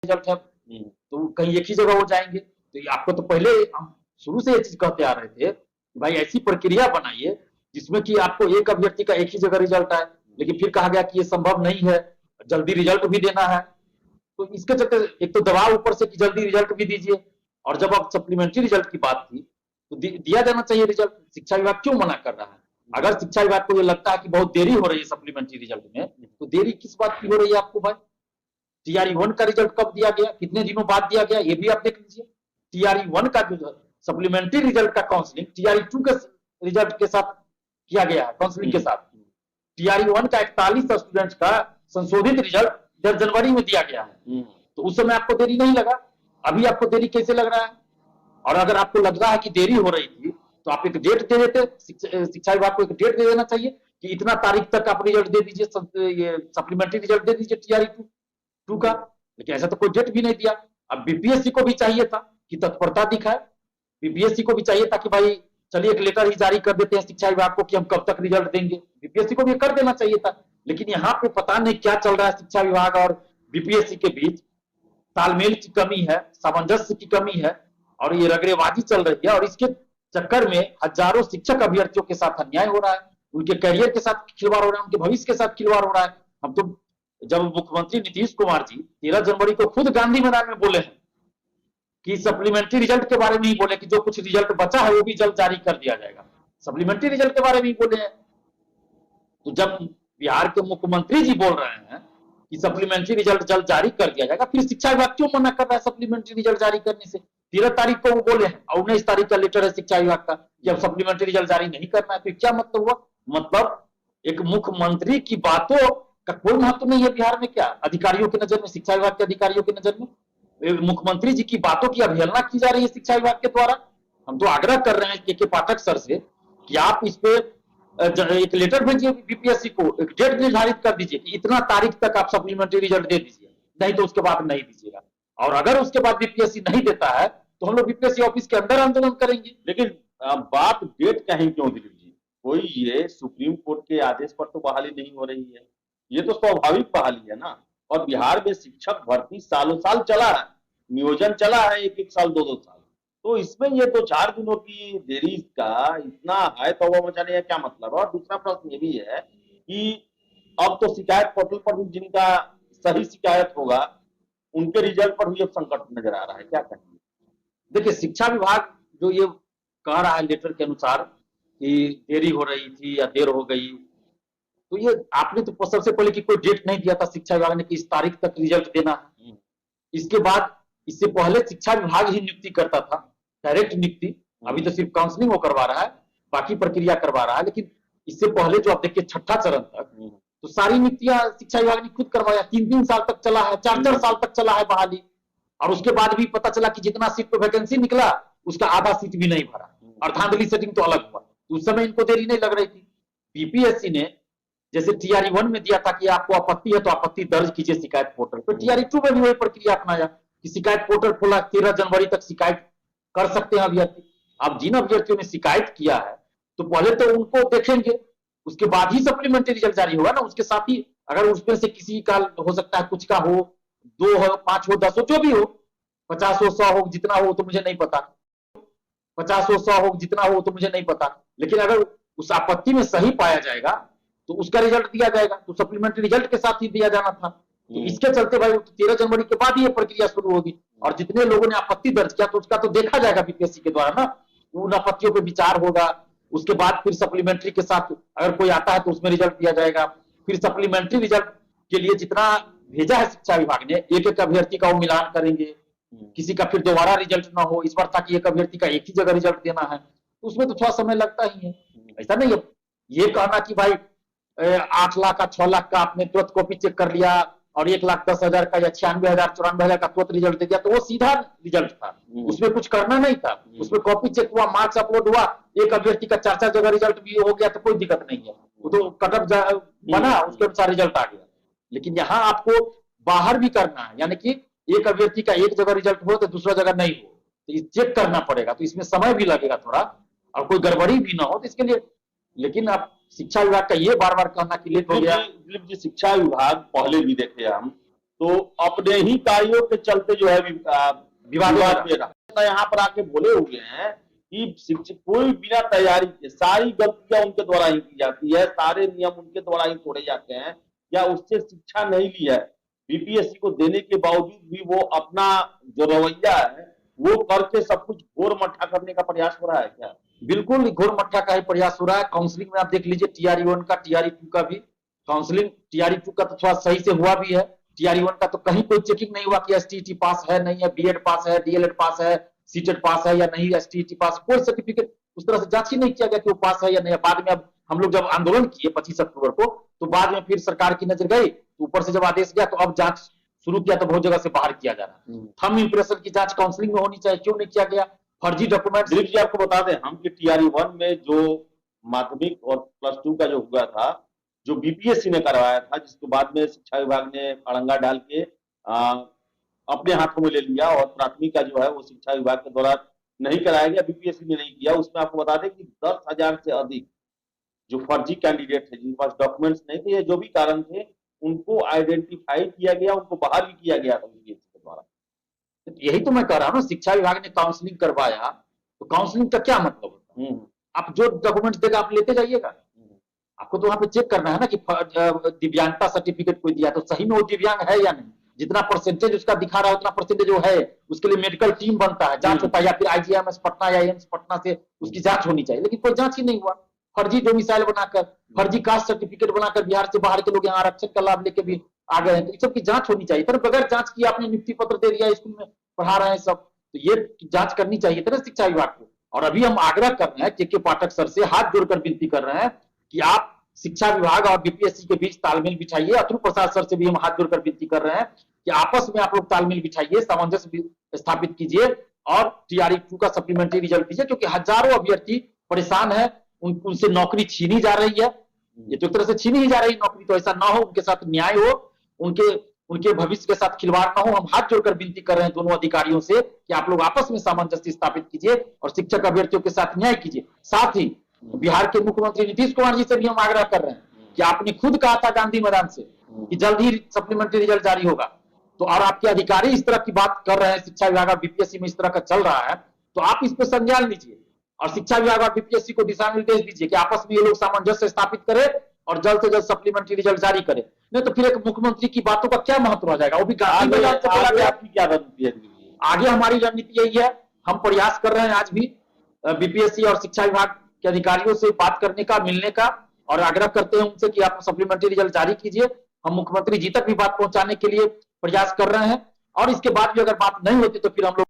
Result है तो कहीं एक ही जगह हो जाएंगे। तो आपको तो पहले हम शुरू से ये चीज कहते आ रहे थे कि भाई ऐसी प्रक्रिया बनाइए जिसमें कि आपको एक अभ्यर्थी का एक ही जगह रिजल्ट आए, लेकिन फिर कहा गया कि ये संभव नहीं है, जल्दी रिजल्ट भी देना है। तो इसके चलते एक तो दबाव ऊपर से कि जल्दी रिजल्ट भी दीजिए, और जब अब सप्लीमेंट्री रिजल्ट की बात थी तो दिया जाना चाहिए रिजल्ट। शिक्षा विभाग क्यों मना कर रहा है? अगर शिक्षा विभाग को ये लगता है कि बहुत देरी हो रही है सप्लीमेंट्री रिजल्ट में, तो देरी किस बात की हो रही है आपको भाई? टीआरई 1 का रिजल्ट कब दिया गया, कितने दिनों बाद दिया गया, ये भी आप देख लीजिए। टीआरई 1 का जो सप्लीमेंट्री रिजल्ट का काउंसलिंग टीआरई 2 के रिजल्ट के साथ किया गया है, काउंसलिंग के साथ। टीआरई 1 का 41 स्टूडेंट्स का संशोधित रिजल्ट 10 जनवरी में दिया गया है। तो उस समय आपको देरी नहीं लगा, अभी आपको देरी कैसे लग रहा है? और अगर आपको लग रहा है कि देरी हो रही थी तो आप एक डेट दे देते, शिक्षा विभाग को एक डेट दे देना चाहिए कि इतना तारीख तक आप रिजल्ट दे दीजिए, ये सप्लीमेंट्री रिजल्ट दे दीजिए टीआरई 2 का। लेकिन ऐसा तो कोई डेट भी नहीं दिया। अब बीपीएससी को भी चाहिए था कि तत्परता दिखाए, बीपीएससी को भी चाहिए था कि भाई चलिए एक लेटर ही जारी कर देते हैं शिक्षा विभाग को कि हम कब तक रिजल्ट देंगे, बीपीएससी को भी कर देना चाहिए था। लेकिन यहाँ पे पता नहीं क्या चल रहा है शिक्षा विभाग और बीपीएससी के बीच, तालमेल की कमी है, सामंजस्य की कमी है, और ये रगड़ेबाजी चल रही है। और इसके चक्कर में हजारों शिक्षक अभ्यर्थियों के साथ अन्याय हो रहा है, उनके करियर के साथ खिलवाड़ हो रहा है, उनके भविष्य के साथ खिलवाड़ हो रहा है। हम तो जब मुख्यमंत्री नीतीश कुमार जी 13 जनवरी को खुद गांधी मैदान में बोले हैं कि सप्लीमेंट्री रिजल्ट के बारे में ही बोले कि जो कुछ रिजल्ट बचा है वो भी जल्द जारी कर दिया जाएगा, सप्लीमेंट्री रिजल्ट के बारे में ही बोले हैं। तो जब बिहार के मुख्यमंत्री जी बोल रहे हैं कि सप्लीमेंट्री रिजल्ट जल्द जारी कर दिया जाएगा, फिर शिक्षा विभाग क्यों मना कर रहा है सप्लीमेंट्री रिजल्ट जारी करने से? 13 तारीख को वो बोले हैं और 19 तारीख का लेटर है शिक्षा विभाग का कि अब सप्लीमेंट्री रिजल्ट जारी नहीं करना है। तो क्या मतलब हुआ? मतलब एक मुख्यमंत्री की बातों का कोई महत्व नहीं है बिहार में क्या? अधिकारियों की नजर में, शिक्षा विभाग के अधिकारियों की नजर में मुख्यमंत्री जी की बातों की अवहेलना की जा रही है शिक्षा विभाग के द्वारा। हम तो आग्रह कर रहे हैं के पाठक सर से कि आप इस पे एक लेटर भेजिए बीपीएससी को, एक डेट निर्धारित कर दीजिए कि इतना तारीख तक आप सप्लीमेंट्री रिजल्ट दे दीजिए, नहीं तो उसके बाद नहीं दीजिएगा। और अगर उसके बाद बीपीएससी नहीं देता है तो हम लोग बीपीएससी ऑफिस के अंदर आंदोलन करेंगे। लेकिन बात डेट का ही क्यों दिलीप जी? कोई ये सुप्रीम कोर्ट के आदेश पर तो बहाली नहीं हो रही है, ये तो स्वाभाविक बहाली है ना। और बिहार में शिक्षक भर्ती सालों साल चला है, नियोजन चला है 1-1 साल 2-2 साल, तो इसमें ये 2-4 दिनों की देरी का इतना है तौबा मचाने का क्या मतलब है? और दूसरा प्रश्न ये भी है कि अब तो शिकायत पोर्टल पर भी जिनका सही शिकायत होगा उनके रिजल्ट पर भी अब संकट नजर आ रहा है, क्या कहेंगे? देखिए शिक्षा विभाग जो ये कह रहा है लेटर के अनुसार कि देरी हो रही थी या देर हो गई, तो ये आपने तो सबसे पहले कि कोई डेट नहीं दिया था शिक्षा विभाग ने कि इस तारीख तक रिजल्ट देना है। इसके बाद इससे पहले शिक्षा विभाग ही नियुक्ति करता था, डायरेक्ट नियुक्ति। अभी तो सिर्फ काउंसलिंग वो करवा रहा है, बाकी प्रक्रिया करवा रहा है। लेकिन इससे पहले जो आप देखिए 6ठा चरण तक तो सारी नियुक्तियां शिक्षा विभाग ने खुद करवाया। 3-3 साल तक चला है, 4-4 साल तक चला है बहाली, और उसके बाद भी पता चला कि जितना सीट पे वैकेंसी निकला उसका आधा सीट भी नहीं भरा, और धांधली सेटिंग तो अलग हुआ। तो उस समय इनको देरी नहीं लग रही थी। बीपीएससी ने जैसे टीआरई 1 में दिया था कि आपको आपत्ति है तो आपत्ति दर्ज कीजिए शिकायत पोर्टल पर, टीआरई 2 में भी वही प्रक्रिया अपनाया कि शिकायत पोर्टल खोला, 13 जनवरी तक शिकायत कर सकते हैं अभ्यर्थी। अब जिन अभ्यर्थियों ने शिकायत किया है तो पहले तो उनको देखेंगे, उसके बाद ही सप्लीमेंट्री रिजल्ट जारी होगा ना। उसके साथ ही अगर उसमें से किसी का हो सकता है, कुछ का हो, 2 हो, 5 हो, 10 हो, जो भी हो, 50 हो, 100 हो, जितना हो तो मुझे नहीं पता, 50 हो, 100 हो, जितना हो तो मुझे नहीं पता, लेकिन अगर उस आपत्ति में सही पाया जाएगा तो उसका रिजल्ट दिया जाएगा। तो सप्लीमेंट्री रिजल्ट के साथ ही दिया जाना था। तो इसके चलते भाई 13 जनवरी के बाद ही ये प्रक्रिया शुरू होगी, और जितने लोगों ने आपत्ति दर्ज किया तो उसका तो देखा जाएगा बीपीएससी के द्वारा ना, उन आपत्तियों पे विचार होगा। उसके बाद फिर सप्लीमेंट्री के साथ अगर कोई आता है तो उसमें रिजल्ट दिया जाएगा। फिर सप्लीमेंट्री रिजल्ट के लिए जितना भेजा है शिक्षा विभाग ने, एक एक अभ्यर्थी का वो मिलान करेंगे, किसी का फिर दोबारा रिजल्ट ना हो, इस बार ताकि एक अभ्यर्थी का एक ही जगह रिजल्ट देना है, तो उसमें तो थोड़ा समय लगता ही है। ऐसा नहीं है ये कहना कि भाई 8 लाख का 6 लाख का आपने तुरंत कॉपी चेक कर लिया और 1,10,000 का या 96,000 94,000 का तुरंत रिजल्ट दे दिया, तो वो सीधा रिजल्ट था, उसमें कुछ करना नहीं था। उसमें कॉपी चेक हुआ, मार्क्स अपलोड हुआ, एक अभ्यर्थी का 4-4 जगह रिजल्ट भी हो गया तो कोई दिक्कत नहीं है, वो तो कटअप बना, उसके अनुसार रिजल्ट आ गया। लेकिन यहाँ आपको बाहर भी करना है, यानी कि एक अभ्यर्थी का एक जगह रिजल्ट हो तो दूसरा जगह नहीं हो, तो चेक करना पड़ेगा, तो इसमें समय भी लगेगा थोड़ा, और कोई गड़बड़ी भी ना हो तो इसके लिए। लेकिन अब शिक्षा विभाग का ये बार बार कहना कि लेट हो गया। शिक्षा विभाग पहले भी देखे हम तो अपने ही कार्यों के चलते जो है विवाद में रहा। तो यहाँ पर आके बोले हुए हैं कि शिक्षक कोई बिना तैयारी के सारी गलतियां उनके द्वारा ही की जाती है, सारे नियम उनके द्वारा ही तोड़े जाते हैं, या उससे शिक्षा नहीं ली है, बीपीएससी को देने के बावजूद भी वो अपना जो रवैया है वो करके सब कुछ घोर मट्ठा करने का प्रयास हो रहा है क्या? बिल्कुल घोर मट्ठा का ही प्रयास हो रहा है। काउंसलिंग में आप देख लीजिए, टीआरई 1 का, टीआरई 2 का भी काउंसलिंग, टीआरई 2 का तो थोड़ा सही से हुआ भी है, टीआरई 1 का तो कहीं कोई चेकिंग नहीं हुआ कि एसटीईटी पास है नहीं है, बीएड पास है, डीएलएड पास है, सीटेट पास है या नहीं, एसटीईटी पास, कोई सर्टिफिकेट उस तरह से जांच ही नहीं किया गया कि वो पास है या नहीं। बाद में अब हम लोग जब आंदोलन किए 25 अक्टूबर को, तो बाद में फिर सरकार की नजर गई, तो ऊपर से जब आदेश गया तो अब जांच शुरू किया, तो बहुत जगह से बाहर किया जा रहा है। थंब इंप्रेशन की जांच काउंसलिंग में होनी चाहिए, क्यों नहीं किया गया? फर्जी डॉक्यूमेंट। दिलीप जी आपको बता दें हम कि टीआरई 1 में जो माध्यमिक और +2 का जो हुआ था, जो बीपीएससी ने करवाया था, जिसको बाद में शिक्षा विभाग ने अड़ंगा डाल के अपने हाथों में ले लिया और प्राथमिक का जो है वो शिक्षा विभाग के द्वारा नहीं कराया गया, बीपीएससी ने नहीं किया। उसमें आपको बता दें कि 10,000 से अधिक जो फर्जी कैंडिडेट थे, जिनके पास डॉक्यूमेंट्स नहीं थे या जो भी कारण थे, उनको आइडेंटिफाई किया गया, उनको बाहर भी किया गया था बीपीएससी के द्वारा। यही तो मैं कह रहा हूँ ना, शिक्षा विभाग ने काउंसलिंग करवाया, तो काउंसलिंग का क्या मतलब होता है? आप जो डॉक्यूमेंट्स देगा आप लेते जाइएगा, आपको तो वहां पे चेक करना है ना कि दिव्यांगता सर्टिफिकेट कोई दिया तो सही में वो दिव्यांग है या नहीं। जितना परसेंटेज उसका दिखा रहा है उतना परसेंटेज जो है, उसके लिए मेडिकल टीम बनता है, जांच होता है, या फिर आईजीएमएस पटना या एम्स पटना से उसकी जांच होनी चाहिए, लेकिन कोई जांच ही नहीं हुआ। फर्जी डोमिसाइल बनाकर, फर्जी कास्ट सर्टिफिकेट बनाकर बिहार से बाहर के लोग यहाँ आरक्षण का लाभ लेके भी आ गए हैं, तो इस सब की जांच होनी चाहिए। तो बगैर जांच की आपने नियुक्ति पत्र दे दिया, स्कूल में पढ़ा रहे हैं सब, तो ये जांच करनी चाहिए था ना शिक्षा विभाग को। और अभी हम आग्रह कर रहे हैं के पाठक सर से, हाथ जोड़कर विनती कर रहे हैं कि आप शिक्षा विभाग और बीपीएससी के बीच तालमेल बिठाइए। अतुल प्रसाद सर से भी हम हाथ जोड़कर विनती कर रहे हैं कि आपस में आप लोग तालमेल बिठाइए, सामंजस्य स्थापित कीजिए और टीआरई 2 का सप्लीमेंट्री रिजल्ट दीजिए, क्योंकि हजारों अभ्यर्थी परेशान है, उनसे नौकरी छीनी जा रही है। ये तो एक तरह से छीनी ही जा रही नौकरी, तो ऐसा ना हो, उनके साथ न्याय हो, उनके भविष्य के साथ खिलवाड़ ना हो। हम हाथ जोड़कर विनती कर रहे हैं दोनों अधिकारियों से कि आप लोग आपस में सामंजस्य स्थापित कीजिए और शिक्षक अभ्यर्थियों के साथ न्याय कीजिए। साथ ही बिहार के मुख्यमंत्री नीतीश कुमार जी से भी हम आग्रह कर रहे हैं कि आपने खुद कहा था गांधी मैदान से कि जल्द ही सप्लीमेंट्री रिजल्ट जारी होगा, तो और आपके अधिकारी इस तरह की बात कर रहे हैं, शिक्षा विभाग और बीपीएससी में इस तरह का चल रहा है, तो आप इस पर संज्ञान लीजिए और शिक्षा विभाग और बीपीएससी को दिशा निर्देश दीजिए कि आपस में ये लोग सामंजस्य स्थापित करें और जल्द से जल्द सप्लीमेंट्री रिजल्ट जारी करें। नहीं तो फिर एक मुख्यमंत्री की बातों का क्या महत्व रह जाएगा? वो भी गांधी मैदान से बोला गया। आपकी क्या रणनीति है? आगे हमारी रणनीति यही है, हम प्रयास कर रहे हैं आज भी बीपीएससी और शिक्षा विभाग के अधिकारियों से बात करने का, मिलने का, और आग्रह करते हैं उनसे कि आप सप्लीमेंट्री रिजल्ट जारी कीजिए। हम मुख्यमंत्री जी तक भी बात पहुंचाने के लिए प्रयास कर रहे हैं, और इसके बाद भी अगर बात नहीं होती तो फिर हम लोग